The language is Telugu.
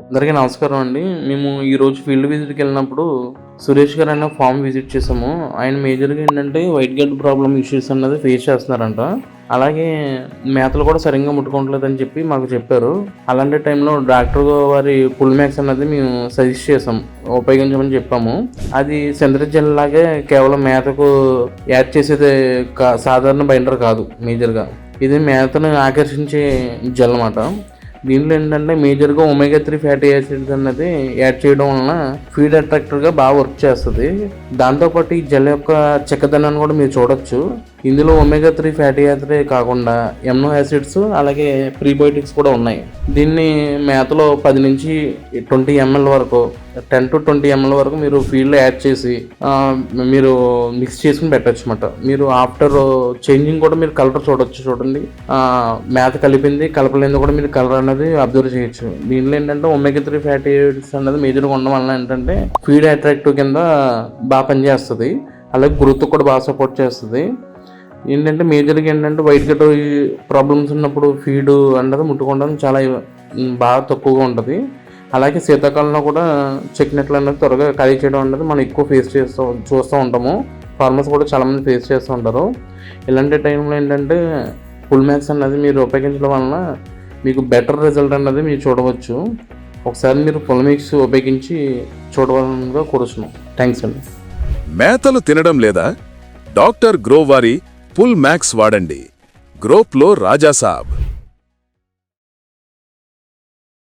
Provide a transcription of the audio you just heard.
అందరికీ నమస్కారం అండి. మేము ఈరోజు ఫీల్డ్ విజిట్‌కి వెళ్ళినప్పుడు సురేష్ గారు అనే ఫార్మ్ విజిట్ చేసాము. ఆయన మేజర్‌గా ఏంటంటే వైట్ గెట్ ప్రాబ్లమ్ ఇష్యూస్ అన్నది ఫేస్ చేస్తున్నారంట. అలాగే మేతలు కూడా సరిగ్గా ముట్టుకోవట్లేదని చెప్పి మాకు చెప్పారు. అలాంటి టైంలో డాక్టర్ వారి పుల్ మ్యాక్స్ అన్నది మేము సజెస్ట్ చేసాం, ఉపయోగించమని చెప్పాము. అది సెంద్రియ జెల్ లాగే కేవలం మేతకు యాడ్ చేసేది సాధారణ బైండర్ కాదు. మేజర్‌గా ఇది మేతను ఆకర్షించే జెల్ అన్నమాట. దీంట్లో ఏంటంటే మేజర్గా ఒమేగా 3 ఫ్యాటీ యాసిడ్స్ అన్నది యాడ్ చేయడం వలన ఫీడ్ అట్రాక్టర్గా బాగా వర్క్ చేస్తుంది. దాంతోపాటు ఈ జెల్ యొక్క చిక్కదనాన్ని కూడా మీరు చూడొచ్చు. ఇందులో ఒమేగా 3 ఫ్యాటీ యాసిడ్ కాకుండా ఎమినో యాసిడ్స్ అలాగే ప్రీబయోటిక్స్ కూడా ఉన్నాయి. దీన్ని మేతలో 10 నుంచి 20 ml వరకు 10 to 20 ml వరకు మీరు ఫీల్డ్లో యాడ్ చేసి మీరు మిక్స్ చేసుకుని పెట్టచ్చు అన్నమాట. మీరు ఆఫ్టర్ చేంజింగ్ కూడా మీరు కలర్ చూడొచ్చు. చూడండి, మేత కలిపింది కలపలేంది కూడా మీరు కలర్ అనేది అబ్జర్వ్ చేయొచ్చు. దీనిలో ఏంటంటే ఒమేగా 3 ఫ్యాటీ యాసిడ్స్ అనేది మేజర్గా ఉండడం వల్ల ఏంటంటే ఫీడ్ అట్రాక్టివ్ కింద బాగా పనిచేస్తుంది. అలాగే గ్రోత్ కూడా బాగా సపోర్ట్ చేస్తుంది. ఏంటంటే మేజర్గా ఏంటంటే వైట్ గెట్ ప్రాబ్లమ్స్ ఉన్నప్పుడు ఫీడ్ అన్నది ముట్టుకోవడం చాలా బాగా తక్కువగా ఉంటుంది. అలాగే శీతాకాలంలో కూడా చెక్నెట్లు అనేది త్వరగా ఖాళీ చేయడం అనేది మనం ఎక్కువ చూస్తూ ఉంటాము. ఫార్మర్స్ కూడా చాలామంది ఫేస్ చేస్తూ ఉంటారు. ఇలాంటి టైంలో ఏంటంటే ఫుల్ మ్యాక్స్ అన్నది మీరు ఉపయోగించడం వలన మీకు బెటర్ రిజల్ట్ అన్నది మీరు చూడవచ్చు. ఒకసారి మీరు ఫుల్ మిక్స్ ఉపయోగించి చూడవాలని కోరుచున్నాం. థ్యాంక్స్ అండి. మేతలు తినడం లేదా? డాక్టర్ గ్రో వారి పుల్ మ్యాక్స్ వాడండి. గ్రోప్లో రాజాసాబ్.